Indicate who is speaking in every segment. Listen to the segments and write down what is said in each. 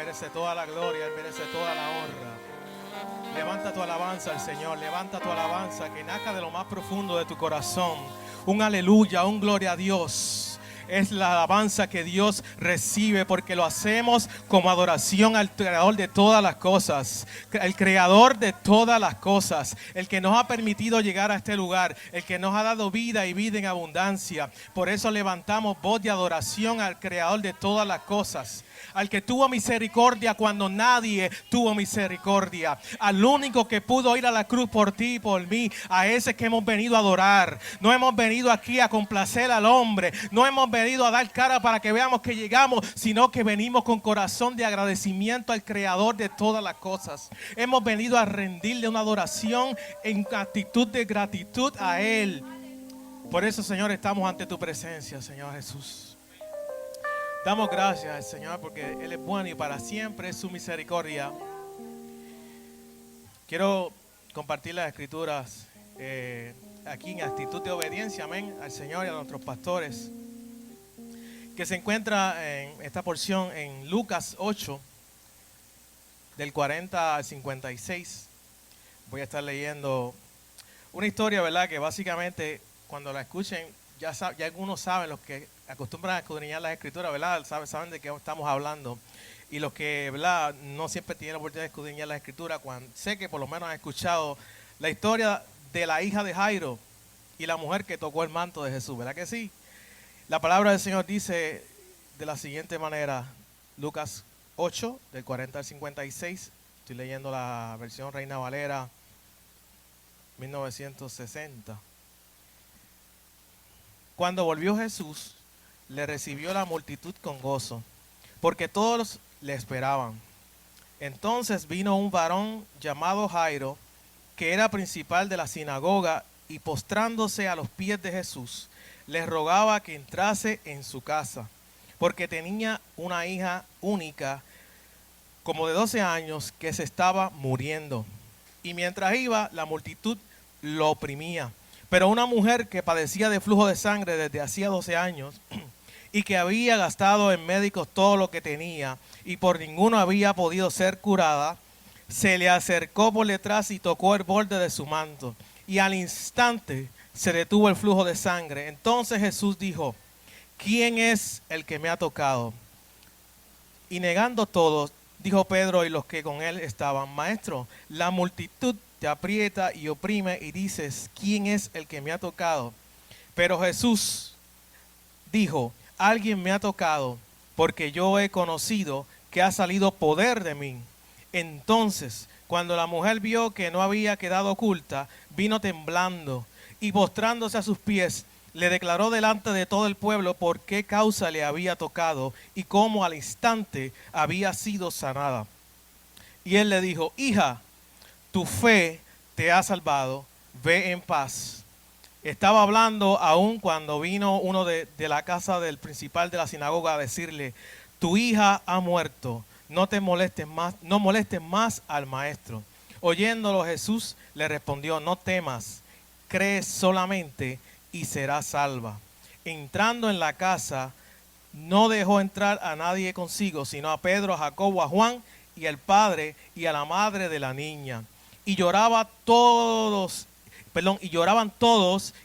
Speaker 1: merece toda la gloria, Él merece toda la honra. Levanta tu alabanza al Señor, levanta tu alabanza que nazca de lo más profundo de tu corazón. Un aleluya, un gloria a Dios. Es la alabanza que Dios recibe porque lo hacemos como adoración al Creador de todas las cosas. El Creador de todas las cosas. El que nos ha permitido llegar a este lugar. El que nos ha dado vida y vida en abundancia. Por eso levantamos voz de adoración al Creador de todas las cosas. Al que tuvo misericordia cuando nadie tuvo misericordia. Al único que pudo ir a la cruz por ti y por mí. A ese que hemos venido a adorar. No hemos venido aquí a complacer al hombre. No hemos venido a dar cara para que veamos que llegamos, sino que venimos con corazón de agradecimiento al Creador de todas las cosas. Hemos venido a rendirle una adoración en actitud de gratitud a Él. Por eso, Señor, estamos ante tu presencia, Señor Jesús. Damos gracias al Señor porque Él es bueno y para siempre es su misericordia. Quiero compartir las escrituras aquí en actitud de obediencia, amén, al Señor y a nuestros pastores, que se encuentra en esta porción en Lucas 8, del 40 al 56. Voy a estar leyendo una historia, ¿verdad? Que básicamente cuando la escuchen, ya algunos saben, los que acostumbran a escudriñar las escrituras, ¿verdad? Saben de qué estamos hablando. Y los que, ¿verdad?, no siempre tienen la oportunidad de escudriñar las escrituras, sé que por lo menos han escuchado la historia de la hija de Jairo y la mujer que tocó el manto de Jesús, ¿verdad que sí? La palabra del Señor dice de la siguiente manera, Lucas 8, del 40 al 56, estoy leyendo la versión Reina Valera 1960. Cuando volvió Jesús, le recibió la multitud con gozo, porque todos le esperaban. Entonces vino un varón llamado Jairo, que era principal de la sinagoga, y postrándose a los pies de Jesús, le rogaba que entrase en su casa, porque tenía una hija única, como de 12 años, que se estaba muriendo. Y mientras iba, la multitud lo oprimía. Pero una mujer que padecía de flujo de sangre desde hacía 12 años y que había gastado en médicos todo lo que tenía y por ninguno había podido ser curada, se le acercó por detrás y tocó el borde de su manto. Y al instante se detuvo el flujo de sangre. Entonces Jesús dijo, ¿quién es el que me ha tocado? Y negando todos, dijo Pedro y los que con él estaban, Maestro, la multitud te aprieta y oprime y dices, ¿quién es el que me ha tocado? Pero Jesús dijo, alguien me ha tocado porque yo he conocido que ha salido poder de mí. Entonces, cuando la mujer vio que no había quedado oculta, vino temblando y postrándose a sus pies, le declaró delante de todo el pueblo por qué causa le había tocado y cómo al instante había sido sanada. Y él le dijo, hija, tu fe te ha salvado, ve en paz. Estaba hablando aún cuando vino uno de la casa del principal de la sinagoga a decirle, tu hija ha muerto, no te molestes más, no molestes más al maestro. Oyéndolo Jesús le respondió, no temas, cree solamente y serás salva. Entrando en la casa, no dejó entrar a nadie consigo, sino a Pedro, a Jacobo, a Juan y al padre y a la madre de la niña. Y lloraban todos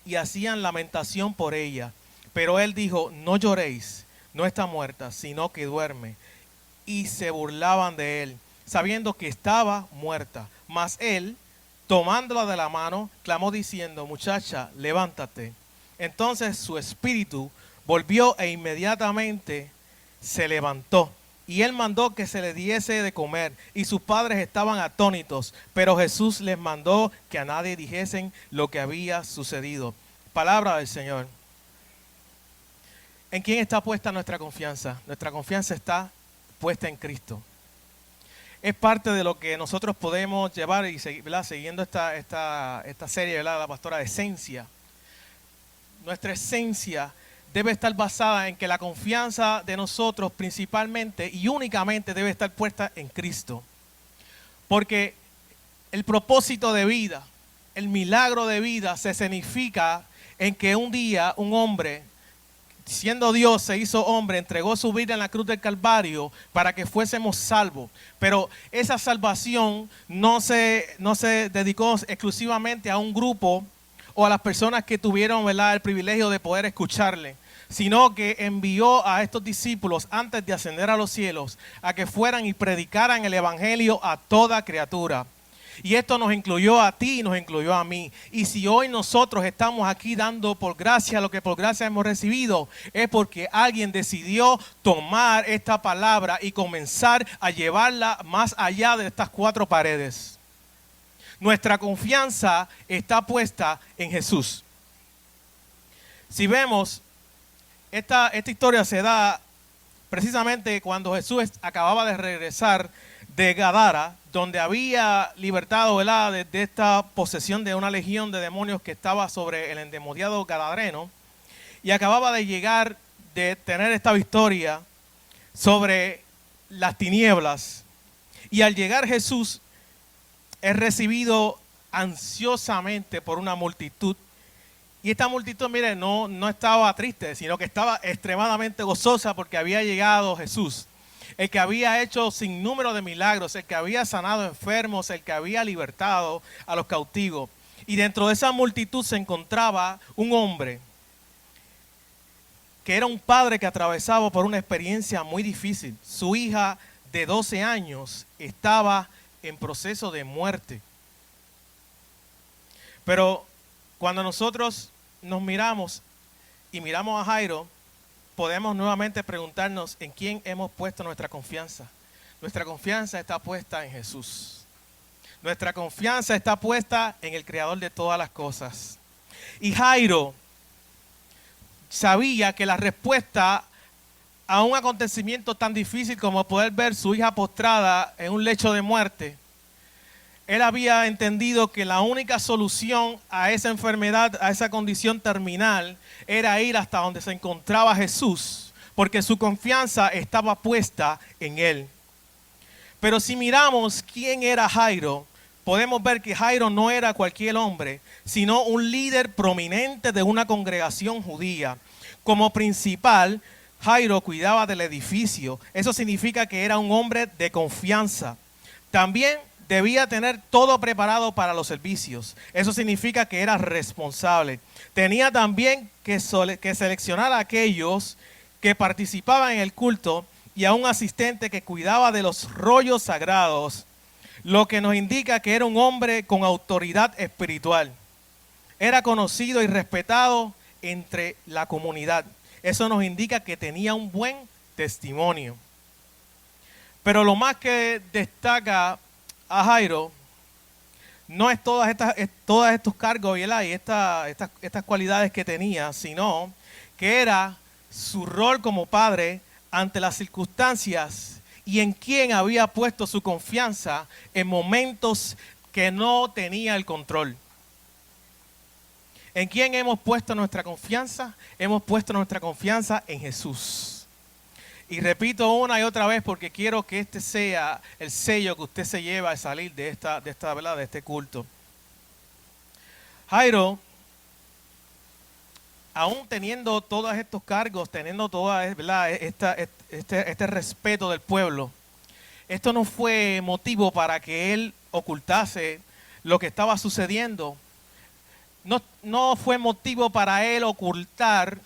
Speaker 1: y hacían lamentación por ella. Pero él dijo, no lloréis, no está muerta, sino que duerme. Y se burlaban de él, sabiendo que estaba muerta. Mas él, tomándola de la mano, clamó diciendo, muchacha, levántate. Entonces su espíritu volvió e inmediatamente se levantó. Y él mandó que se le diese de comer, y sus padres estaban atónitos, pero Jesús les mandó que a nadie dijesen lo que había sucedido. Palabra del Señor. ¿En quién está puesta nuestra confianza? Nuestra confianza está puesta en Cristo. Es parte de lo que nosotros podemos llevar y siguiendo esta serie, ¿verdad?, la pastora Esencia. Nuestra esencia debe estar basada en que la confianza de nosotros principalmente y únicamente debe estar puesta en Cristo. Porque el propósito de vida, el milagro de vida se significa en que un día un hombre siendo Dios, se hizo hombre, entregó su vida en la cruz del Calvario para que fuésemos salvos. Pero esa salvación no se dedicó exclusivamente a un grupo o a las personas que tuvieron, ¿verdad?, el privilegio de poder escucharle, sino que envió a estos discípulos antes de ascender a los cielos a que fueran y predicaran el evangelio a toda criatura. Y esto nos incluyó a ti y nos incluyó a mí. Y si hoy nosotros estamos aquí dando por gracia lo que por gracia hemos recibido, es porque alguien decidió tomar esta palabra y comenzar a llevarla más allá de estas cuatro paredes. Nuestra confianza está puesta en Jesús. Si vemos, esta historia se da precisamente cuando Jesús acababa de regresar de Gadara, donde había libertado, ¿verdad?, de esta posesión de una legión de demonios que estaba sobre el endemoniado gadareno, y acababa de llegar de tener esta victoria sobre las tinieblas. Y al llegar Jesús es recibido ansiosamente por una multitud. Y esta multitud, mire, no estaba triste, sino que estaba extremadamente gozosa porque había llegado Jesús, el que había hecho sin número de milagros, el que había sanado enfermos, el que había libertado a los cautivos. Y dentro de esa multitud se encontraba un hombre que era un padre que atravesaba por una experiencia muy difícil. Su hija de 12 años estaba en proceso de muerte. Pero cuando nosotros nos miramos y miramos a Jairo, podemos nuevamente preguntarnos en quién hemos puesto nuestra confianza. Nuestra confianza está puesta en Jesús. Nuestra confianza está puesta en el Creador de todas las cosas. Y Jairo sabía que la respuesta a un acontecimiento tan difícil como poder ver su hija postrada en un lecho de muerte, él había entendido que la única solución a esa enfermedad, a esa condición terminal, era ir hasta donde se encontraba Jesús, porque su confianza estaba puesta en él. Pero si miramos quién era Jairo, podemos ver que Jairo no era cualquier hombre, sino un líder prominente de una congregación judía. Como principal, Jairo cuidaba del edificio. Eso significa que era un hombre de confianza. También debía tener todo preparado para los servicios. Eso significa que era responsable. Tenía también que seleccionar a aquellos que participaban en el culto y a un asistente que cuidaba de los rollos sagrados, lo que nos indica que era un hombre con autoridad espiritual. Era conocido y respetado entre la comunidad. Eso nos indica que tenía un buen testimonio. Pero lo más que destaca a Jairo no es todos estos cargos y estas cualidades que tenía, sino que era su rol como padre ante las circunstancias y en quien había puesto su confianza en momentos que no tenía el control. ¿En quién hemos puesto nuestra confianza? Hemos puesto nuestra confianza en Jesús. Y repito una y otra vez porque quiero que este sea el sello que usted se lleva al salir de este culto. Jairo, aún teniendo todos estos cargos, teniendo este respeto del pueblo, esto no fue motivo para que él ocultase lo que estaba sucediendo. No fue motivo para él ocultar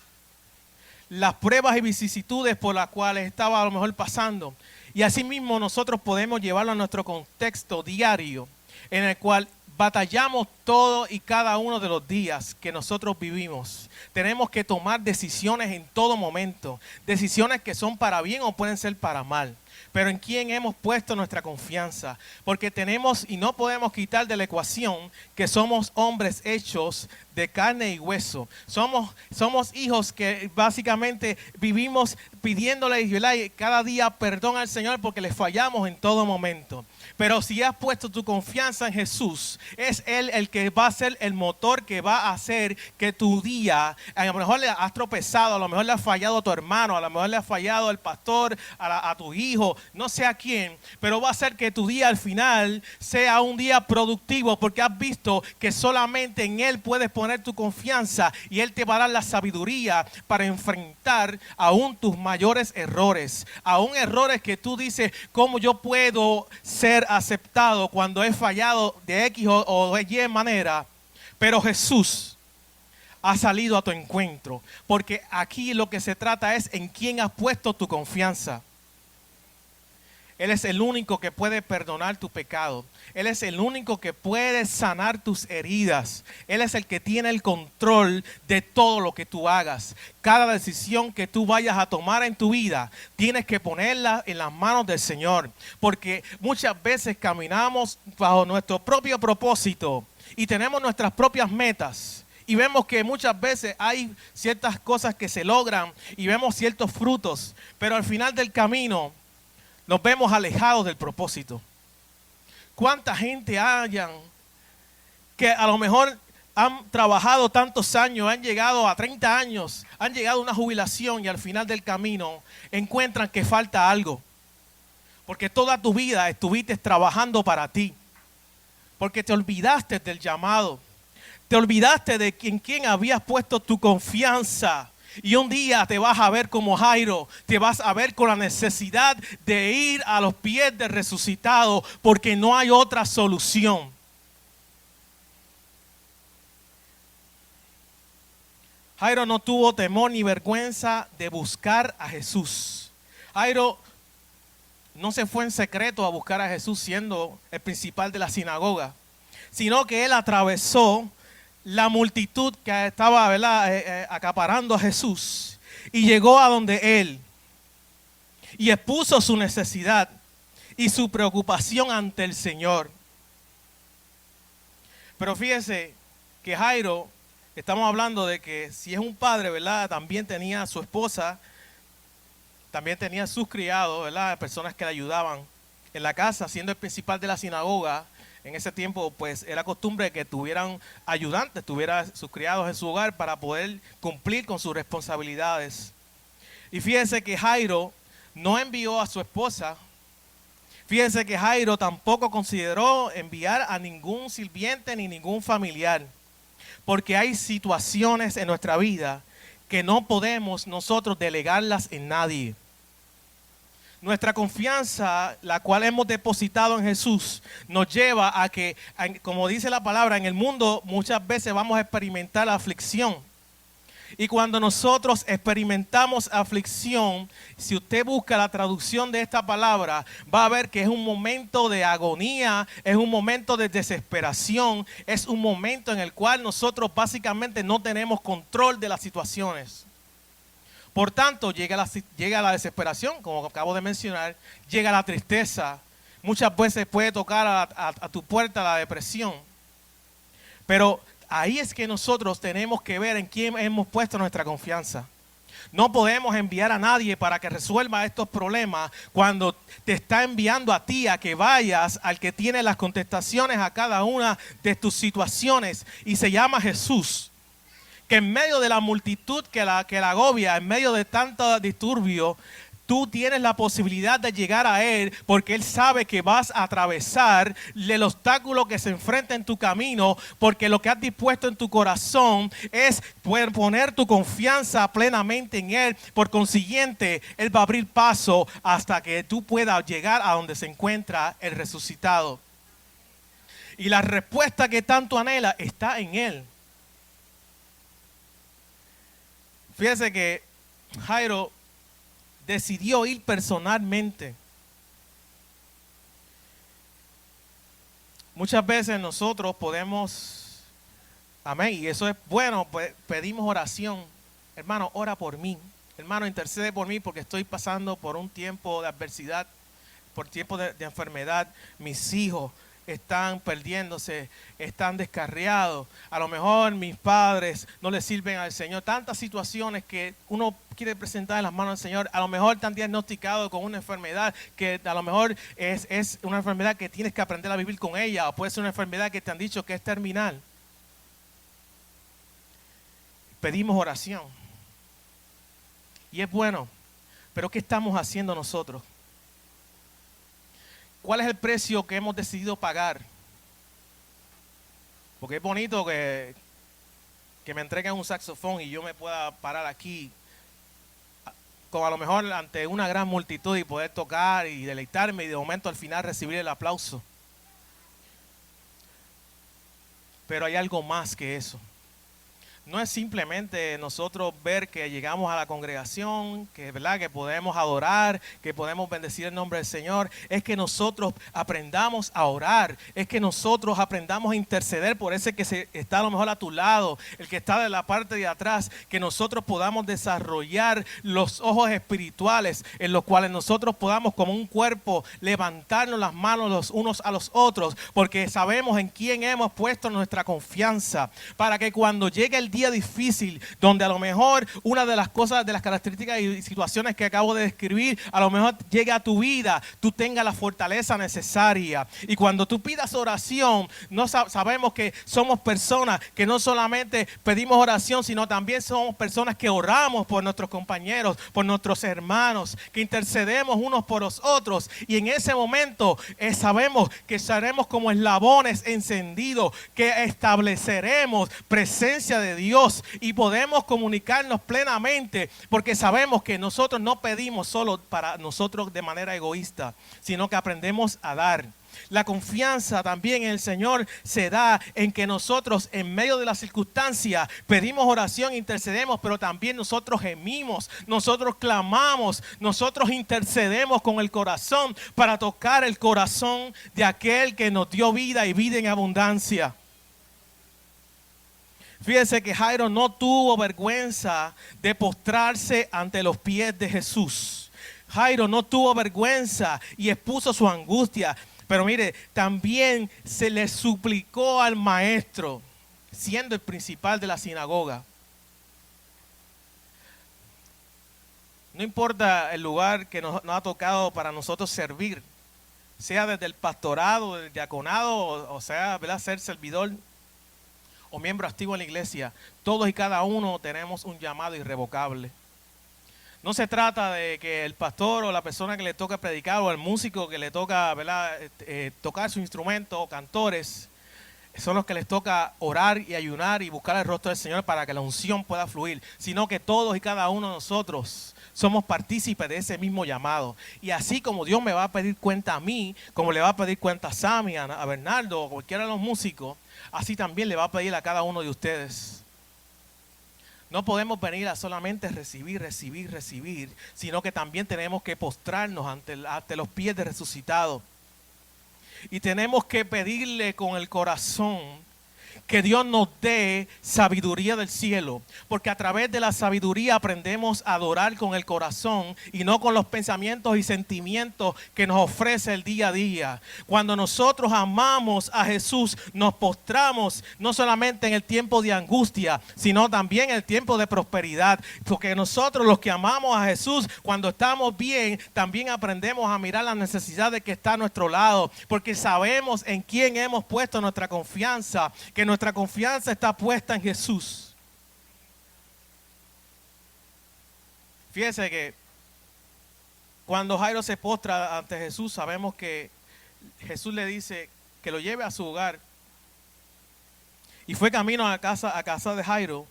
Speaker 1: las pruebas y vicisitudes por las cuales estaba a lo mejor pasando. Y asimismo nosotros podemos llevarlo a nuestro contexto diario, en el cual batallamos todos y cada uno de los días que nosotros vivimos. Tenemos que tomar decisiones en todo momento, decisiones que son para bien o pueden ser para mal. Pero en quién hemos puesto nuestra confianza, porque tenemos y no podemos quitar de la ecuación que somos hombres hechos de carne y hueso. Somos hijos que básicamente vivimos pidiéndole, ¿verdad?, cada día perdón al Señor porque le fallamos en todo momento. Pero si has puesto tu confianza en Jesús, es Él el que va a ser el motor que va a hacer que tu día, a lo mejor le has tropezado, a lo mejor le has fallado a tu hermano, a lo mejor le has fallado al pastor, a tu hijo visto no sé a quién, pero va a hacer que tu día al final sea un día productivo porque has visto que solamente en Él puedes poner tu confianza y Él te va a dar la sabiduría para enfrentar aún tus mayores errores, aún errores que tú dices, ¿cómo yo puedo ser aceptado cuando he fallado de X o de Y manera? Pero Jesús ha salido a tu encuentro, porque aquí lo que se trata es en quién has puesto tu confianza. Él es el único que puede perdonar tu pecado. Él es el único que puede sanar tus heridas. Él es el que tiene el control de todo lo que tú hagas. Cada decisión que tú vayas a tomar en tu vida, tienes que ponerla en las manos del Señor. Porque muchas veces caminamos bajo nuestro propio propósito y tenemos nuestras propias metas. Y vemos que muchas veces hay ciertas cosas que se logran y vemos ciertos frutos. Pero al final del camino nos vemos alejados del propósito. ¿Cuánta gente hayan que a lo mejor han trabajado tantos años, han llegado a 30 años, han llegado a una jubilación y al final del camino encuentran que falta algo? Porque toda tu vida estuviste trabajando para ti. Porque te olvidaste del llamado. Te olvidaste de en quién habías puesto tu confianza. Y un día te vas a ver como Jairo, te vas a ver con la necesidad de ir a los pies del resucitado porque no hay otra solución. Jairo no tuvo temor ni vergüenza de buscar a Jesús. Jairo no se fue en secreto a buscar a Jesús siendo el principal de la sinagoga, sino que él atravesó la multitud que estaba, ¿verdad? Acaparando a Jesús y llegó a donde él y expuso su necesidad y su preocupación ante el Señor. Pero fíjese que Jairo, estamos hablando de que si es un padre, ¿verdad? También tenía a su esposa, también tenía sus criados, ¿verdad? Personas que le ayudaban en la casa, siendo el principal de la sinagoga. En ese tiempo, pues, era costumbre que tuvieran ayudantes, tuvieran sus criados en su hogar para poder cumplir con sus responsabilidades. Y fíjense que Jairo no envió a su esposa. Fíjense que Jairo tampoco consideró enviar a ningún sirviente ni ningún familiar. Porque hay situaciones en nuestra vida que no podemos nosotros delegarlas en nadie. Nuestra confianza, la cual hemos depositado en Jesús, nos lleva a que, como dice la palabra, en el mundo muchas veces vamos a experimentar aflicción. Y cuando nosotros experimentamos aflicción, si usted busca la traducción de esta palabra, va a ver que es un momento de agonía, es un momento de desesperación, es un momento en el cual nosotros básicamente no tenemos control de las situaciones. Por tanto, llega la desesperación, como acabo de mencionar, llega la tristeza. Muchas veces puede tocar a tu puerta la depresión. Pero ahí es que nosotros tenemos que ver en quién hemos puesto nuestra confianza. No podemos enviar a nadie para que resuelva estos problemas cuando te está enviando a ti a que vayas al que tiene las contestaciones a cada una de tus situaciones y se llama Jesús. Que en medio de la multitud que la agobia, en medio de tanto disturbio, tú tienes la posibilidad de llegar a Él porque Él sabe que vas a atravesar el obstáculo que se enfrenta en tu camino, porque lo que has dispuesto en tu corazón es poder poner tu confianza plenamente en Él. Por consiguiente, Él va a abrir paso hasta que tú puedas llegar a donde se encuentra el resucitado. Y la respuesta que tanto anhela está en Él. Fíjese que Jairo decidió ir personalmente. Muchas veces nosotros podemos, amén, y eso es bueno, pues pedimos oración. Hermano, ora por mí. Hermano, intercede por mí porque estoy pasando por un tiempo de adversidad, por tiempo de enfermedad. Mis hijos están perdiéndose, están descarriados. A lo mejor mis padres no le sirven al Señor. Tantas situaciones que uno quiere presentar en las manos del Señor. A lo mejor te han diagnosticado con una enfermedad que a lo mejor es una enfermedad que tienes que aprender a vivir con ella. O puede ser una enfermedad que te han dicho que es terminal. Pedimos oración. Y es bueno. Pero ¿qué estamos haciendo nosotros? ¿Cuál es el precio que hemos decidido pagar? Porque es bonito que me entreguen un saxofón y yo me pueda parar aquí, como a lo mejor ante una gran multitud y poder tocar y deleitarme y de momento al final recibir el aplauso. Pero hay algo más que eso. No es simplemente nosotros ver que llegamos a la congregación, que, ¿verdad?, que podemos adorar, que podemos bendecir el nombre del Señor. Es que nosotros aprendamos a orar. Es que nosotros aprendamos a interceder por ese que está a lo mejor a tu lado, el que está de la parte de atrás. Que nosotros podamos desarrollar los ojos espirituales en los cuales nosotros podamos como un cuerpo levantarnos las manos los unos a los otros. Porque sabemos en quién hemos puesto nuestra confianza. Para que cuando llegue el día difícil, donde a lo mejor una de las cosas, de las características y situaciones que acabo de describir, a lo mejor llegue a tu vida, tú tengas la fortaleza necesaria. Y cuando tú pidas oración, no sabemos que somos personas que no solamente pedimos oración, sino también somos personas que oramos por nuestros compañeros, por nuestros hermanos, que intercedemos unos por los otros. Y en ese momento sabemos que seremos como eslabones encendidos, que estableceremos presencia de Dios y podemos comunicarnos plenamente, porque sabemos que nosotros no pedimos solo para nosotros de manera egoísta, sino que aprendemos a dar. La confianza también en el Señor se da en que nosotros en medio de las circunstancias pedimos oración, intercedemos, pero también nosotros gemimos, nosotros clamamos, nosotros intercedemos con el corazón para tocar el corazón de aquel que nos dio vida y vida en abundancia. Fíjense que Jairo no tuvo vergüenza de postrarse ante los pies de Jesús. Jairo no tuvo vergüenza y expuso su angustia. Pero mire, también se le suplicó al maestro, siendo el principal de la sinagoga. No importa el lugar que nos ha tocado para nosotros servir, sea desde el pastorado, del diaconado, o sea, ¿verdad?, ser servidor o miembro activo en la iglesia, todos y cada uno tenemos un llamado irrevocable. No se trata de que el pastor o la persona que le toca predicar o el músico que le toca, ¿verdad?, tocar su instrumento o cantores, son los que les toca orar y ayunar y buscar el rostro del Señor para que la unción pueda fluir, sino que todos y cada uno de nosotros somos partícipes de ese mismo llamado. Y así como Dios me va a pedir cuenta a mí, como le va a pedir cuenta a Sammy, a Bernardo o cualquiera de los músicos, así también le va a pedir a cada uno de ustedes. No podemos venir a solamente recibir, sino que también tenemos que postrarnos ante los pies del resucitado. Y tenemos que pedirle con el corazón que Dios nos dé sabiduría del cielo, porque a través de la sabiduría aprendemos a adorar con el corazón y no con los pensamientos y sentimientos que nos ofrece el día a día. Cuando nosotros amamos a Jesús, nos postramos no solamente en el tiempo de angustia, sino también en el tiempo de prosperidad, porque nosotros los que amamos a Jesús, cuando estamos bien, también aprendemos a mirar la necesidad de que está a nuestro lado, porque sabemos en quién hemos puesto nuestra confianza, que nuestra confianza está puesta en Jesús. Fíjese que cuando Jairo se postra ante Jesús, sabemos que Jesús le dice que lo lleve a su hogar. Y fue camino a casa de Jairo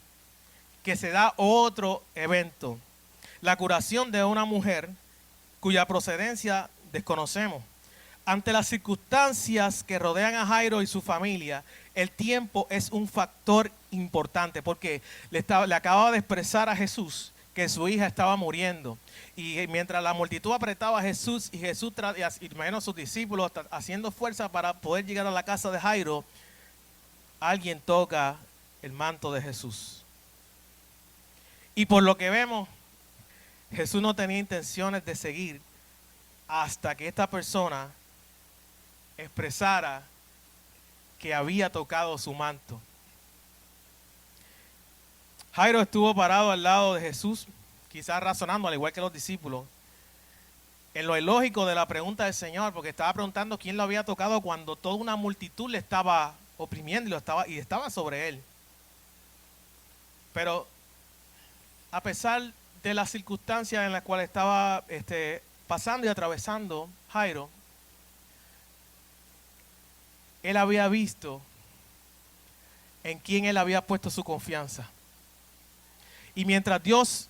Speaker 1: que se da otro evento. La curación de una mujer cuya procedencia desconocemos. Ante las circunstancias que rodean a Jairo y su familia, el tiempo es un factor importante, porque le acababa de expresar a Jesús que su hija estaba muriendo. Y mientras la multitud apretaba a Jesús y Jesús, imagino a sus discípulos haciendo fuerza para poder llegar a la casa de Jairo, alguien toca el manto de Jesús. Y por lo que vemos, Jesús no tenía intenciones de seguir hasta que esta persona expresara que había tocado su manto. Jairo estuvo parado al lado de Jesús, quizás razonando, al igual que los discípulos, en lo ilógico de la pregunta del Señor, porque estaba preguntando quién lo había tocado cuando toda una multitud le estaba oprimiendo y estaba sobre él. Pero a pesar de las circunstancias en las cuales estaba pasando y atravesando Jairo, él había visto en quién él había puesto su confianza. Y mientras Dios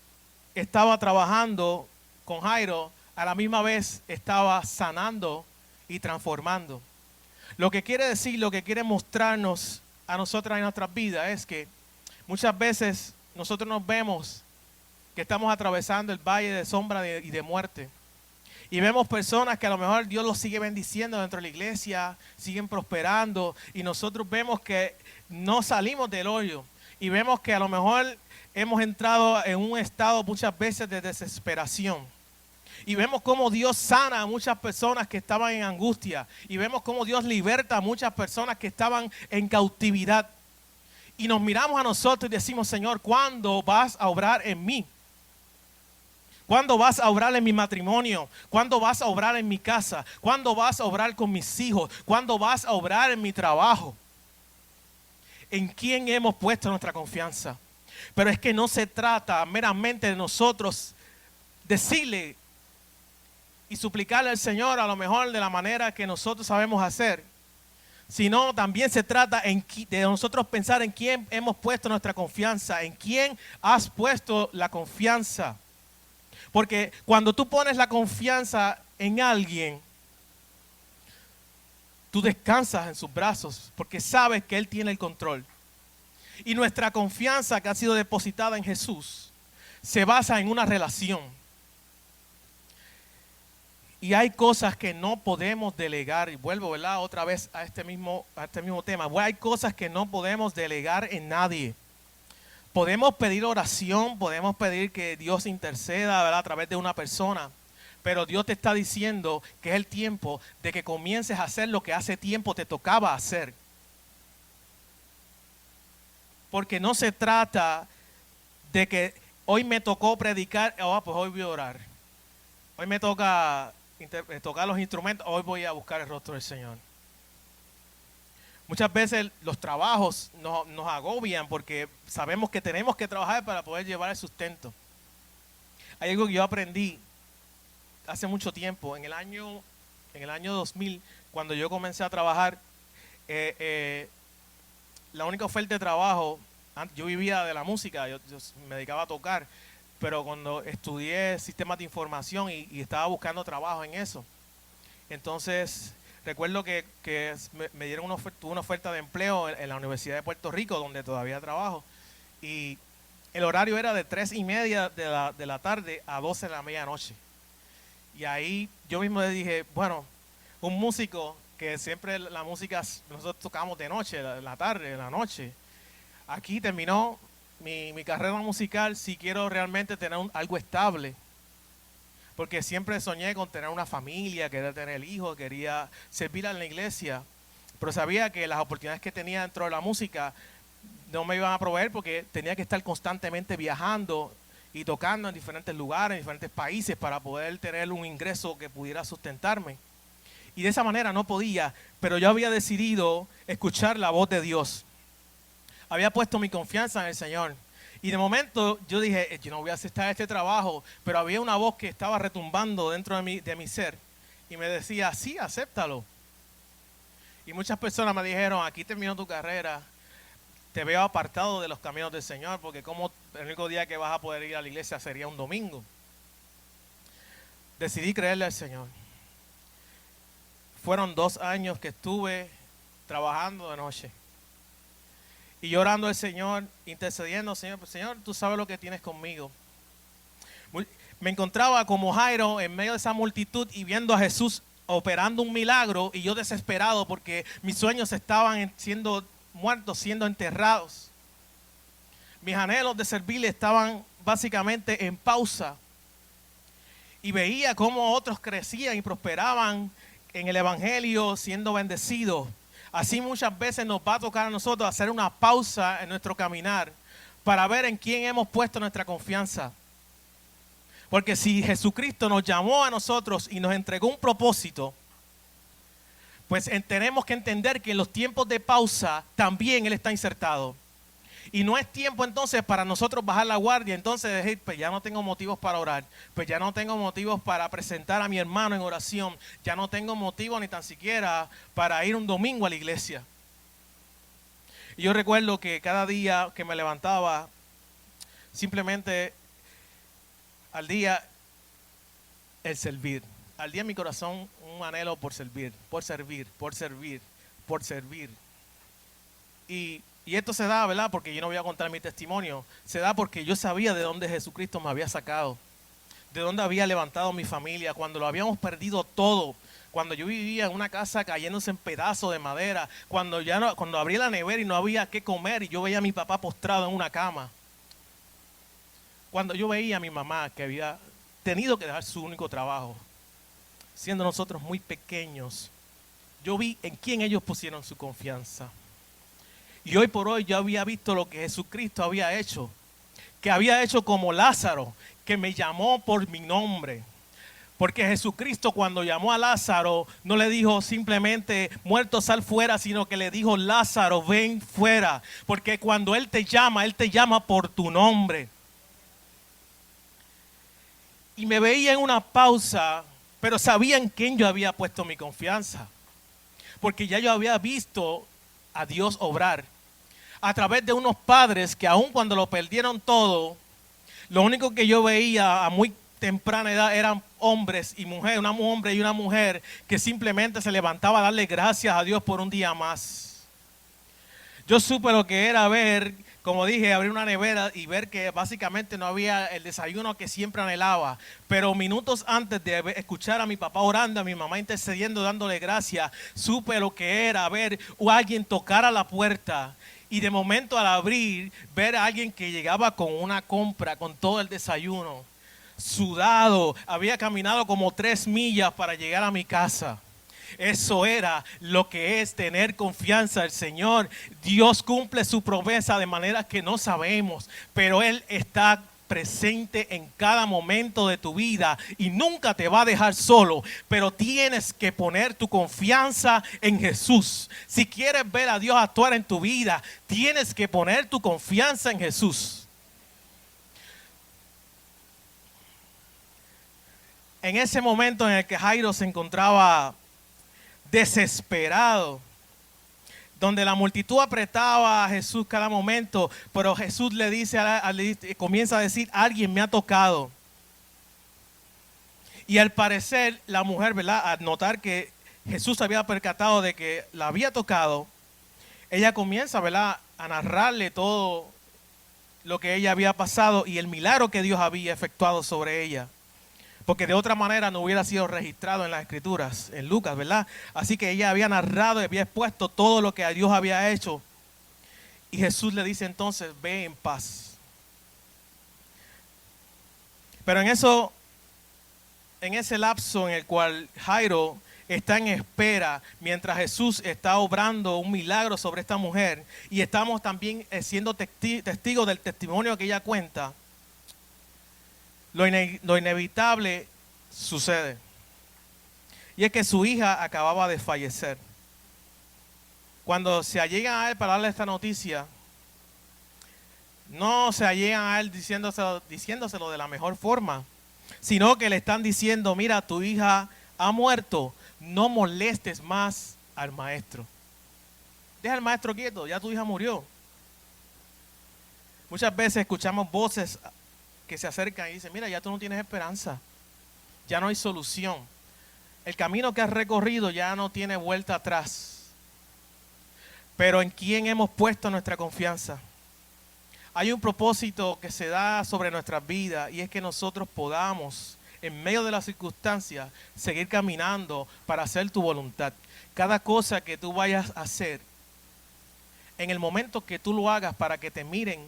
Speaker 1: estaba trabajando con Jairo, a la misma vez estaba sanando y transformando. Lo que quiere decir, lo que quiere mostrarnos a nosotras en nuestras vidas es que muchas veces nosotros nos vemos que estamos atravesando el valle de sombra y de muerte. Y vemos personas que a lo mejor Dios los sigue bendiciendo dentro de la iglesia, siguen prosperando, y nosotros vemos que no salimos del hoyo. Y vemos que a lo mejor hemos entrado en un estado muchas veces de desesperación. Y vemos cómo Dios sana a muchas personas que estaban en angustia. Y vemos cómo Dios liberta a muchas personas que estaban en cautividad. Y nos miramos a nosotros y decimos, Señor, ¿cuándo vas a obrar en mí? ¿Cuándo vas a obrar en mi matrimonio? ¿Cuándo vas a obrar en mi casa? ¿Cuándo vas a obrar con mis hijos? ¿Cuándo vas a obrar en mi trabajo? ¿En quién hemos puesto nuestra confianza? Pero es que no se trata meramente de nosotros decirle y suplicarle al Señor a lo mejor de la manera que nosotros sabemos hacer, sino también se trata de nosotros pensar en quién hemos puesto nuestra confianza, en quién has puesto la confianza. Porque cuando tú pones la confianza en alguien, tú descansas en sus brazos porque sabes que Él tiene el control. Y nuestra confianza que ha sido depositada en Jesús se basa en una relación. Y hay cosas que no podemos delegar. Y vuelvo, ¿verdad?, otra vez a este mismo tema. Hay cosas que no podemos delegar en nadie. Podemos pedir oración, podemos pedir que Dios interceda, ¿verdad?, a través de una persona. Pero Dios te está diciendo que es el tiempo de que comiences a hacer lo que hace tiempo te tocaba hacer. Porque no se trata de que hoy me tocó predicar, pues hoy voy a orar. Hoy me toca tocar los instrumentos, hoy voy a buscar el rostro del Señor. Muchas veces los trabajos nos agobian porque sabemos que tenemos que trabajar para poder llevar el sustento. Hay algo que yo aprendí hace mucho tiempo, en el año 2000, cuando yo comencé a trabajar, la única oferta de trabajo, yo vivía de la música, yo me dedicaba a tocar, pero cuando estudié sistemas de información y estaba buscando trabajo en eso, entonces recuerdo que me dieron una oferta de empleo en la Universidad de Puerto Rico, donde todavía trabajo, y el horario era de 3:30 de la tarde a 12 de la medianoche. Y ahí yo mismo le dije, bueno, un músico que siempre la música nosotros tocamos de noche, la tarde, la noche. Aquí terminó mi carrera musical si quiero realmente tener algo estable. Porque siempre soñé con tener una familia, quería tener hijos, quería servir en la iglesia. Pero sabía que las oportunidades que tenía dentro de la música no me iban a proveer porque tenía que estar constantemente viajando y tocando en diferentes lugares, en diferentes países para poder tener un ingreso que pudiera sustentarme. Y de esa manera no podía, pero yo había decidido escuchar la voz de Dios. Había puesto mi confianza en el Señor. Y de momento yo dije, yo no voy a aceptar este trabajo, pero había una voz que estaba retumbando dentro de mi ser y me decía, sí, acéptalo. Y muchas personas me dijeron, aquí terminó tu carrera, te veo apartado de los caminos del Señor, porque como el único día que vas a poder ir a la iglesia sería un domingo. Decidí creerle al Señor. Fueron 2 años que estuve trabajando de noche y llorando al Señor, intercediendo, Señor, tú sabes lo que tienes conmigo. Me encontraba como Jairo en medio de esa multitud y viendo a Jesús operando un milagro y yo desesperado porque mis sueños estaban siendo muertos, siendo enterrados. Mis anhelos de servirle estaban básicamente en pausa. Y veía cómo otros crecían y prosperaban en el evangelio siendo bendecidos. Así muchas veces nos va a tocar a nosotros hacer una pausa en nuestro caminar para ver en quién hemos puesto nuestra confianza. Porque si Jesucristo nos llamó a nosotros y nos entregó un propósito, pues tenemos que entender que en los tiempos de pausa también Él está insertado. Y no es tiempo entonces para nosotros bajar la guardia, entonces decir, pues ya no tengo motivos para orar, pues ya no tengo motivos para presentar a mi hermano en oración, ya no tengo motivo ni tan siquiera para ir un domingo a la iglesia. Y yo recuerdo que cada día que me levantaba, simplemente al día el servir. Al día en mi corazón un anhelo por servir, por servir, por servir, por servir. Y esto se da, ¿verdad? Porque yo no voy a contar mi testimonio. Se da porque yo sabía de dónde Jesucristo me había sacado, de dónde había levantado mi familia, cuando lo habíamos perdido todo. Cuando yo vivía en una casa cayéndose en pedazos de madera, cuando abrí la nevera y no había qué comer y yo veía a mi papá postrado en una cama. Cuando yo veía a mi mamá que había tenido que dejar su único trabajo, siendo nosotros muy pequeños, yo vi en quién ellos pusieron su confianza. Y hoy por hoy yo había visto lo que Jesucristo había hecho, que había hecho como Lázaro, que me llamó por mi nombre. Porque Jesucristo cuando llamó a Lázaro no le dijo simplemente muerto sal fuera, sino que le dijo Lázaro ven fuera. Porque cuando Él te llama por tu nombre. Y me veía en una pausa, pero sabía en quién yo había puesto mi confianza. Porque ya yo había visto a Dios obrar a través de unos padres que aun cuando lo perdieron todo, lo único que yo veía a muy temprana edad eran hombres y mujeres, un hombre y una mujer que simplemente se levantaba a darle gracias a Dios por un día más. Yo supe lo que era ver, como dije, abrir una nevera y ver que básicamente no había el desayuno que siempre anhelaba. Pero minutos antes de escuchar a mi papá orando, a mi mamá intercediendo, dándole gracias, supe lo que era ver a alguien tocar a la puerta. Y de momento al abrir, ver a alguien que llegaba con una compra, con todo el desayuno, sudado, había caminado como 3 millas para llegar a mi casa. Eso era lo que es tener confianza en el Señor. Dios cumple su promesa de manera que no sabemos, pero Él está presente en cada momento de tu vida y nunca te va a dejar solo, pero tienes que poner tu confianza en Jesús. Si quieres ver a Dios actuar en tu vida, tienes que poner tu confianza en Jesús. En ese momento en el que Jairo se encontraba desesperado, donde la multitud apretaba a Jesús cada momento, pero Jesús le dice, comienza a decir, alguien me ha tocado. Y al parecer la mujer, ¿verdad?, al notar que Jesús había percatado de que la había tocado, ella comienza, ¿verdad?, a narrarle todo lo que ella había pasado y el milagro que Dios había efectuado sobre ella. Porque de otra manera no hubiera sido registrado en las Escrituras, en Lucas, ¿verdad? Así que ella había narrado y había expuesto todo lo que a Dios había hecho. Y Jesús le dice entonces, ve en paz. Pero en ese lapso en el cual Jairo está en espera, mientras Jesús está obrando un milagro sobre esta mujer, y estamos también siendo testigos del testimonio que ella cuenta, lo inevitable sucede. Y es que su hija acababa de fallecer. Cuando se allegan a él para darle esta noticia, no se allegan a él diciéndoselo de la mejor forma, sino que le están diciendo, mira, tu hija ha muerto, no molestes más al maestro. Deja al maestro quieto, ya tu hija murió. Muchas veces escuchamos voces que se acercan y dicen, mira, ya tú no tienes esperanza, ya no hay solución. El camino que has recorrido ya no tiene vuelta atrás. Pero ¿en quién hemos puesto nuestra confianza? Hay un propósito que se da sobre nuestras vidas y es que nosotros podamos, en medio de las circunstancias, seguir caminando para hacer tu voluntad. Cada cosa que tú vayas a hacer, en el momento que tú lo hagas para que te miren,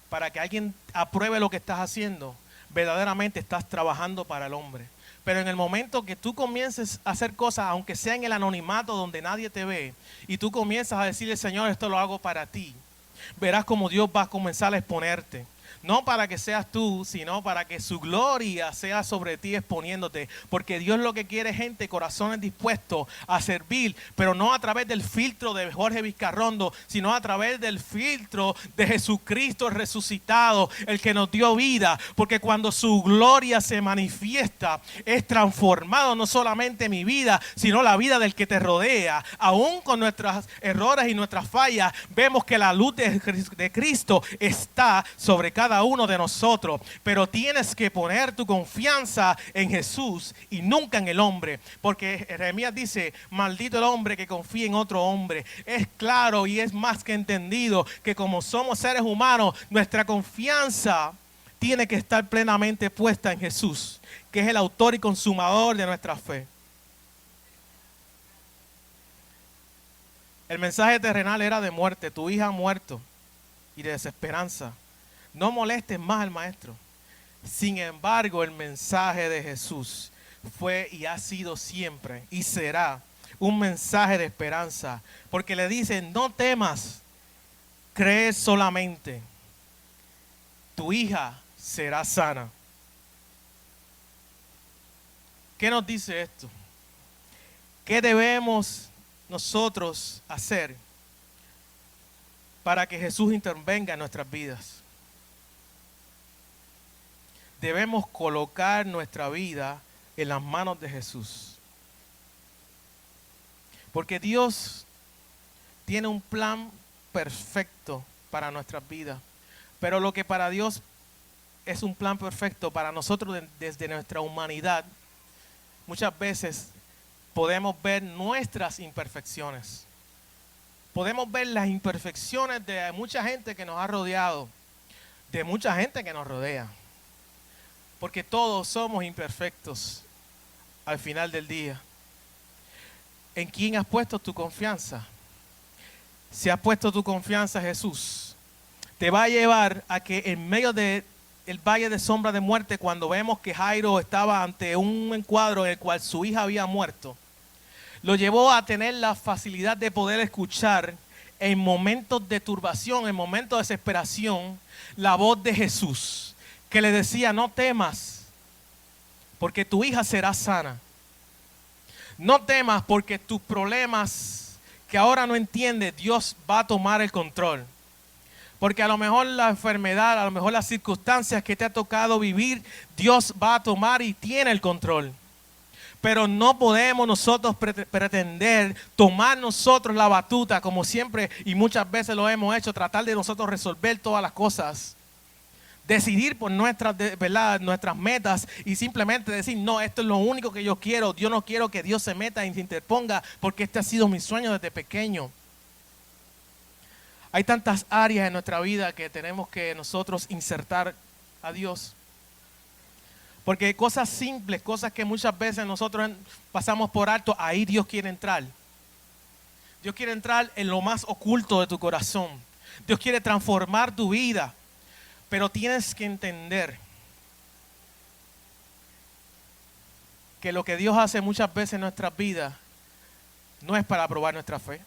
Speaker 1: para que alguien apruebe lo que estás haciendo, verdaderamente estás trabajando para el hombre. Pero en el momento que tú comiences a hacer cosas, aunque sea en el anonimato donde nadie te ve, y tú comienzas a decirle, Señor, esto lo hago para ti, verás como Dios va a comenzar a exponerte. No para que seas tú, sino para que su gloria sea sobre ti exponiéndote. Porque Dios lo que quiere es gente, corazones dispuestos a servir, pero no a través del filtro de Jorge Vizcarrondo, sino a través del filtro de Jesucristo resucitado, el que nos dio vida. Porque cuando su gloria se manifiesta, es transformado no solamente mi vida, sino la vida del que te rodea. Aún con nuestros errores y nuestras fallas, vemos que la luz de Cristo está sobre cada uno de nosotros, pero tienes que poner tu confianza en Jesús y nunca en el hombre, porque Jeremías dice, maldito el hombre que confía en otro hombre. Es claro y es más que entendido que como somos seres humanos, nuestra confianza tiene que estar plenamente puesta en Jesús, que es el autor y consumador de nuestra fe. El mensaje terrenal era de muerte, tu hija ha muerto, y de desesperanza. No molestes más al maestro. Sin embargo, el mensaje de Jesús fue y ha sido siempre y será un mensaje de esperanza. Porque le dicen, no temas, cree solamente. Tu hija será sana. ¿Qué nos dice esto? ¿Qué debemos nosotros hacer para que Jesús intervenga en nuestras vidas? Debemos colocar nuestra vida en las manos de Jesús. Porque Dios tiene un plan perfecto para nuestras vidas. Pero lo que para Dios es un plan perfecto, para nosotros desde nuestra humanidad, muchas veces podemos ver nuestras imperfecciones. Podemos ver las imperfecciones de mucha gente que nos ha rodeado, de mucha gente que nos rodea. Porque todos somos imperfectos al final del día. ¿En quién has puesto tu confianza? Si has puesto tu confianza en Jesús, te va a llevar a que en medio del valle de sombra de muerte, cuando vemos que Jairo estaba ante un encuadro en el cual su hija había muerto, lo llevó a tener la facilidad de poder escuchar en momentos de turbación, en momentos de desesperación, la voz de Jesús, que le decía, no temas, porque tu hija será sana. No temas porque tus problemas que ahora no entiendes, Dios va a tomar el control. Porque a lo mejor la enfermedad, a lo mejor las circunstancias que te ha tocado vivir, Dios va a tomar y tiene el control. Pero no podemos nosotros pretender tomar nosotros la batuta, como siempre y muchas veces lo hemos hecho, tratar de nosotros resolver todas las cosas. Decidir por nuestras metas y simplemente decir, no, esto es lo único que yo quiero. Yo no quiero que Dios se meta y se interponga porque este ha sido mi sueño desde pequeño. Hay tantas áreas en nuestra vida que tenemos que nosotros insertar a Dios. Porque cosas simples, cosas que muchas veces nosotros pasamos por alto, ahí Dios quiere entrar. Dios quiere entrar en lo más oculto de tu corazón. Dios quiere transformar tu vida. Pero tienes que entender que lo que Dios hace muchas veces en nuestras vidas no es para probar nuestra fe,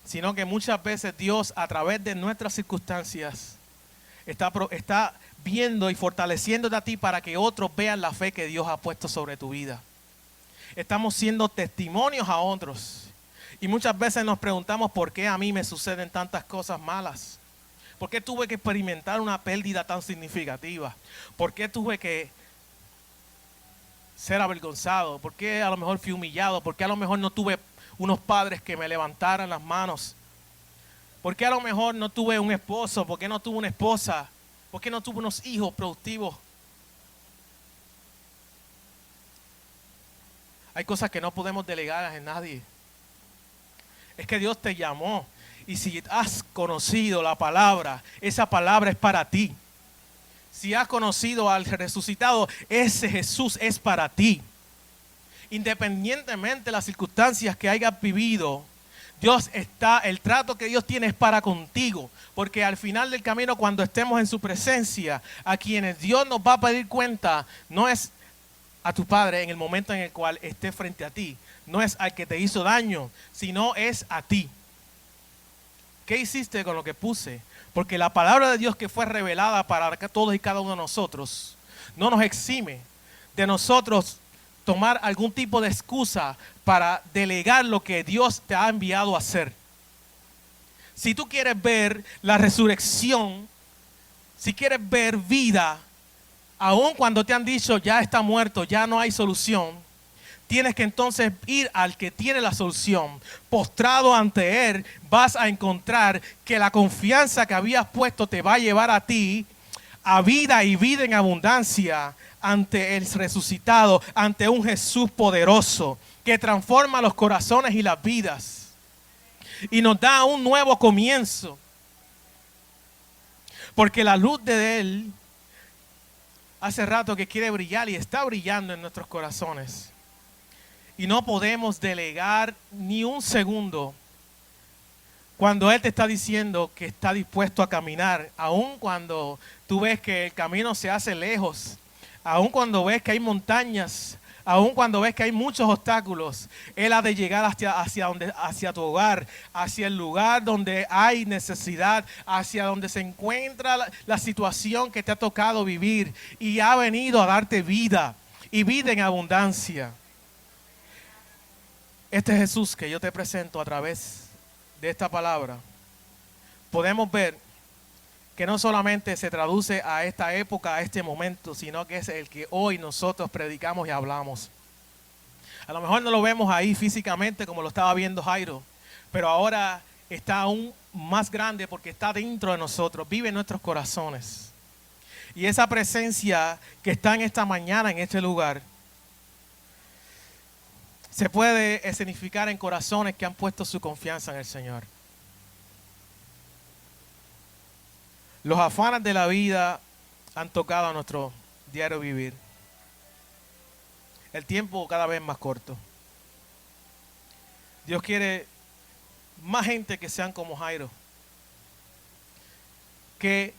Speaker 1: sino que muchas veces Dios a través de nuestras circunstancias está viendo y fortaleciéndote a ti para que otros vean la fe que Dios ha puesto sobre tu vida. Estamos siendo testimonios a otros y muchas veces nos preguntamos por qué a mí me suceden tantas cosas malas. ¿Por qué tuve que experimentar una pérdida tan significativa? ¿Por qué tuve que ser avergonzado? ¿Por qué a lo mejor fui humillado? ¿Por qué a lo mejor no tuve unos padres que me levantaran las manos? ¿Por qué a lo mejor no tuve un esposo? ¿Por qué no tuve una esposa? ¿Por qué no tuve unos hijos productivos? Hay cosas que no podemos delegar a nadie. Es que Dios te llamó. Y si has conocido la palabra, esa palabra es para ti. Si has conocido al resucitado, ese Jesús es para ti. Independientemente de las circunstancias que hayas vivido, el trato que Dios tiene es para contigo. Porque al final del camino, cuando estemos en su presencia, a quienes Dios nos va a pedir cuenta, no es a tu padre en el momento en el cual esté frente a ti. No es al que te hizo daño, sino es a ti. ¿qué hiciste con lo que puse? Porque la palabra de Dios que fue revelada para todos y cada uno de nosotros no nos exime de nosotros tomar algún tipo de excusa para delegar lo que Dios te ha enviado a hacer. Si tú quieres ver la resurrección, si quieres ver vida, aun cuando te han dicho ya está muerto, ya no hay solución, tienes que entonces ir al que tiene la solución. Postrado ante Él, vas a encontrar que la confianza que habías puesto te va a llevar a ti a vida y vida en abundancia ante el resucitado, ante un Jesús poderoso que transforma los corazones y las vidas y nos da un nuevo comienzo. Porque la luz de Él hace rato que quiere brillar y está brillando en nuestros corazones. Y no podemos delegar ni un segundo cuando Él te está diciendo que está dispuesto a caminar, aun cuando tú ves que el camino se hace lejos, aun cuando ves que hay montañas, aun cuando ves que hay muchos obstáculos. Él ha de llegar hacia tu hogar, hacia el lugar donde hay necesidad, hacia donde se encuentra la situación que te ha tocado vivir, y ha venido a darte vida y vida en abundancia. Este Jesús que yo te presento a través de esta palabra, podemos ver que no solamente se traduce a esta época, a este momento, sino que es el que hoy nosotros predicamos y hablamos. A lo mejor no lo vemos ahí físicamente como lo estaba viendo Jairo, pero ahora está aún más grande porque está dentro de nosotros, vive en nuestros corazones. Y esa presencia que está en esta mañana, en este lugar, se puede escenificar en corazones que han puesto su confianza en el Señor. Los afanes de la vida han tocado a nuestro diario vivir. El tiempo cada vez más corto. Dios quiere más gente que sean como Jairo, que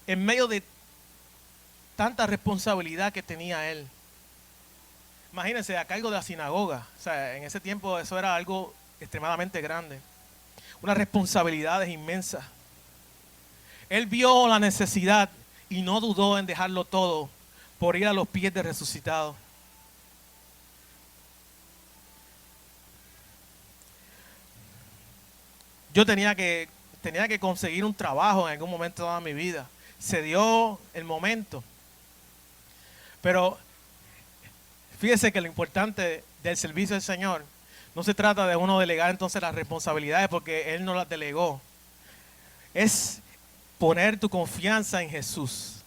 Speaker 1: en medio de tanta responsabilidad que tenía él, imagínense, a cargo de la sinagoga, o sea, en ese tiempo eso era algo extremadamente grande, unas responsabilidades inmensas. Él vio la necesidad y no dudó en dejarlo todo por ir a los pies del resucitado. Yo tenía que conseguir un trabajo en algún momento de toda mi vida. Se dio el momento. Pero fíjese que lo importante del servicio del Señor no se trata de uno delegar entonces las responsabilidades porque Él no las delegó. Es poner tu confianza en Jesús.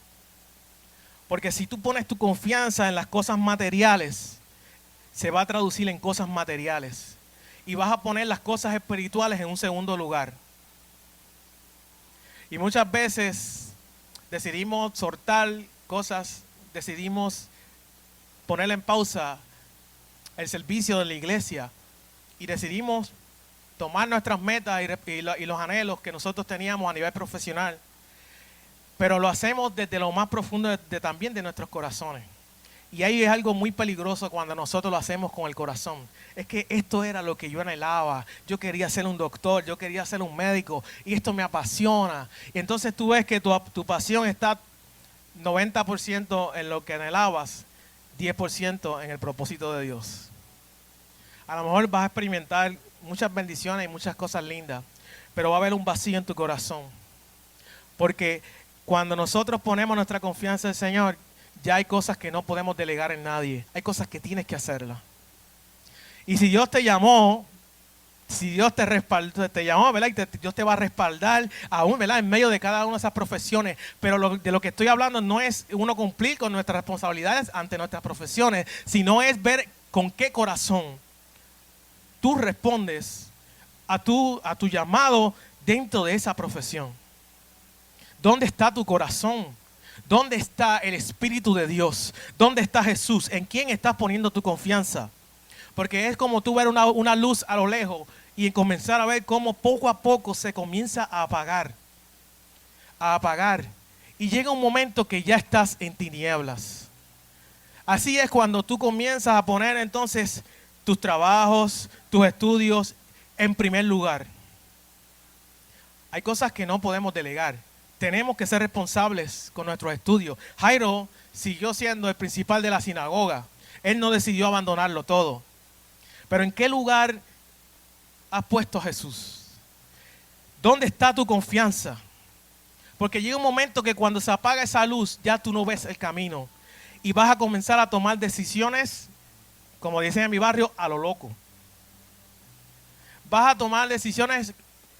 Speaker 1: Porque si tú pones tu confianza en las cosas materiales, se va a traducir en cosas materiales. Y vas a poner las cosas espirituales en un segundo lugar. Y muchas veces decidimos soltar cosas, decidimos poner en pausa el servicio de la iglesia y decidimos tomar nuestras metas y los anhelos que nosotros teníamos a nivel profesional, pero lo hacemos desde lo más profundo también de nuestros corazones. Y ahí es algo muy peligroso cuando nosotros lo hacemos con el corazón. Es que esto era lo que yo anhelaba. Yo quería ser un doctor, yo quería ser un médico y esto me apasiona. Y entonces tú ves que tu pasión está 90% en lo que anhelabas, 10% en el propósito de Dios. A lo mejor vas a experimentar muchas bendiciones y muchas cosas lindas, pero va a haber un vacío en tu corazón. Porque cuando nosotros ponemos nuestra confianza en el Señor, ya hay cosas que no podemos delegar en nadie. Hay cosas que tienes que hacerlas. Y si Dios te llamó, si Dios te respaldó, te llamó, ¿verdad? Y Dios te va a respaldar aún, ¿verdad? En medio de cada una de esas profesiones. Pero de lo que estoy hablando no es uno cumplir con nuestras responsabilidades ante nuestras profesiones, sino es ver con qué corazón tú respondes a tu llamado dentro de esa profesión. ¿Dónde está tu corazón? ¿Dónde está el Espíritu de Dios? ¿Dónde está Jesús? ¿En quién estás poniendo tu confianza? Porque es como tú ver una luz a lo lejos y comenzar a ver cómo poco a poco se comienza a apagar. A apagar. Y llega un momento que ya estás en tinieblas. Así es cuando tú comienzas a poner entonces tus trabajos, tus estudios en primer lugar. Hay cosas que no podemos delegar. Tenemos que ser responsables con nuestros estudios. Jairo siguió siendo el principal de la sinagoga. Él no decidió abandonarlo todo. Pero ¿en qué lugar has puesto a Jesús? ¿Dónde está tu confianza? Porque llega un momento que cuando se apaga esa luz, ya tú no ves el camino. Y vas a comenzar a tomar decisiones, como dicen en mi barrio, a lo loco. Vas a tomar decisiones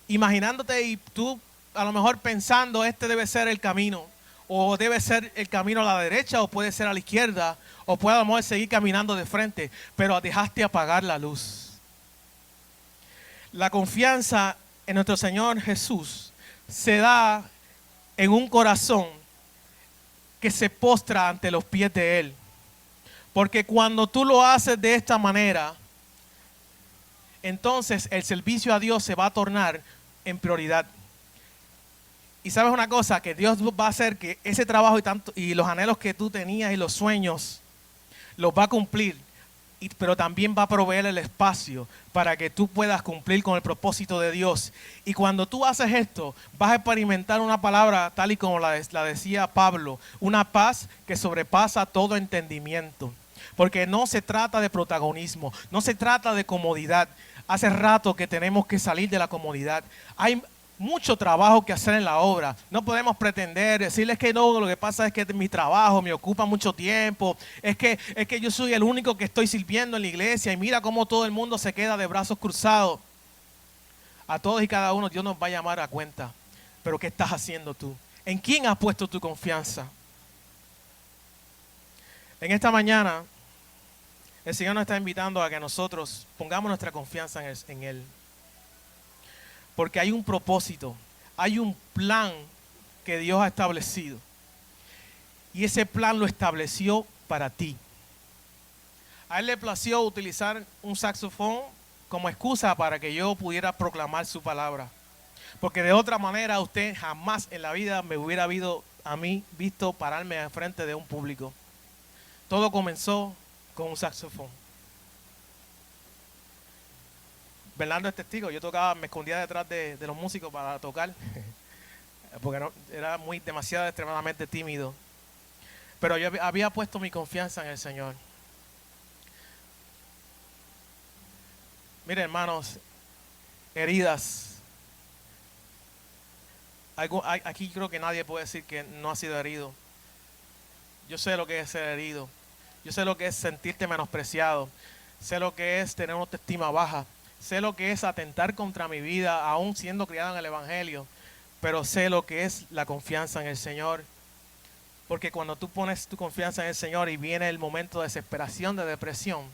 Speaker 1: imaginándote y tú a lo mejor pensando, este debe ser el camino. O debe ser el camino a la derecha, o puede ser a la izquierda, o puede a lo mejor seguir caminando de frente, pero dejaste apagar la luz. La confianza en nuestro Señor Jesús se da en un corazón que se postra ante los pies de Él. Porque cuando tú lo haces de esta manera, entonces el servicio a Dios se va a tornar en prioridad. Y sabes una cosa, que Dios va a hacer que ese trabajo y los anhelos que tú tenías y los sueños, los va a cumplir. Pero también va a proveer el espacio para que tú puedas cumplir con el propósito de Dios. Y cuando tú haces esto, vas a experimentar una palabra tal y como la decía Pablo, una paz que sobrepasa todo entendimiento. Porque no se trata de protagonismo, no se trata de comodidad. Hace rato que tenemos que salir de la comodidad. Hay mucho trabajo que hacer en la obra. No podemos pretender decirles que no, lo que pasa es que mi trabajo me ocupa mucho tiempo. Es que yo soy el único que estoy sirviendo en la iglesia y mira cómo todo el mundo se queda de brazos cruzados. A todos y cada uno Dios nos va a llamar a cuenta. Pero ¿qué estás haciendo tú? ¿En quién has puesto tu confianza? En esta mañana el Señor nos está invitando a que nosotros pongamos nuestra confianza en Él. Porque hay un propósito, hay un plan que Dios ha establecido. Y ese plan lo estableció para ti. A Él le plació utilizar un saxofón como excusa para que yo pudiera proclamar su palabra. Porque de otra manera usted jamás en la vida me hubiera visto pararme enfrente de un público. Todo comenzó con un saxofón. Bernardo es testigo, yo tocaba, me escondía detrás de los músicos para tocar, porque no, era demasiado extremadamente tímido. Pero yo había puesto mi confianza en el Señor. Miren, hermanos, heridas. Aquí creo que nadie puede decir que no ha sido herido. Yo sé lo que es ser herido. Yo sé lo que es sentirte menospreciado. Sé lo que es tener una autoestima baja. Sé lo que es atentar contra mi vida, aún siendo criado en el Evangelio. Pero sé lo que es la confianza en el Señor. Porque cuando tú pones tu confianza en el Señor y viene el momento de desesperación, de depresión,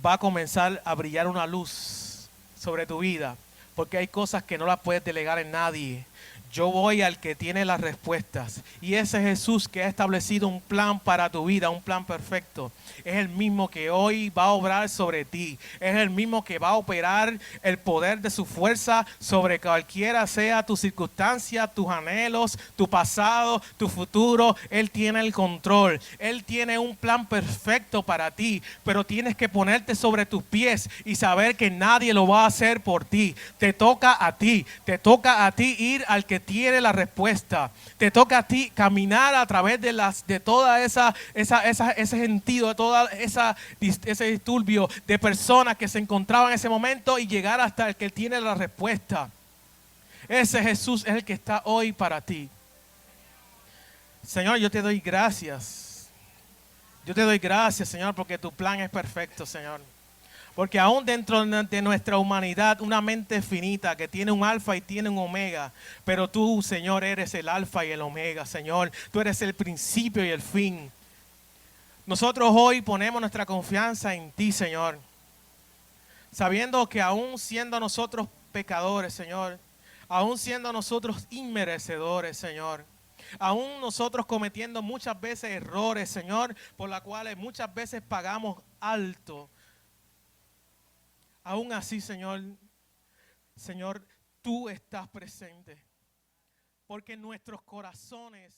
Speaker 1: va a comenzar a brillar una luz sobre tu vida. Porque hay cosas que no las puedes delegar en nadie. Yo voy al que tiene las respuestas. Y ese Jesús que ha establecido un plan para tu vida, un plan perfecto, es el mismo que hoy va a obrar sobre ti. Es el mismo que va a operar el poder de su fuerza sobre cualquiera sea tu circunstancia, tus anhelos, tu pasado, tu futuro. Él tiene el control. Él tiene un plan perfecto para ti. Pero tienes que ponerte sobre tus pies y saber que nadie lo va a hacer por ti. Te toca a ti. Te toca a ti ir al que tiene la respuesta. Te toca a ti caminar a través de toda ese sentido, de toda ese disturbio de personas que se encontraban en ese momento y llegar hasta el que tiene la respuesta. Ese Jesús es el que está hoy para ti. Señor, yo te doy gracias. Yo te doy gracias, Señor, porque tu plan es perfecto, Señor. Porque aún dentro de nuestra humanidad, una mente finita que tiene un alfa y tiene un omega, pero tú, Señor, eres el alfa y el omega, Señor. Tú eres el principio y el fin. Nosotros hoy ponemos nuestra confianza en ti, Señor. Sabiendo que aún siendo nosotros pecadores, Señor, aún siendo nosotros inmerecedores, Señor, aún nosotros cometiendo muchas veces errores, Señor, por los cuales muchas veces pagamos alto. Aún así, Señor, tú estás presente. Porque nuestros corazones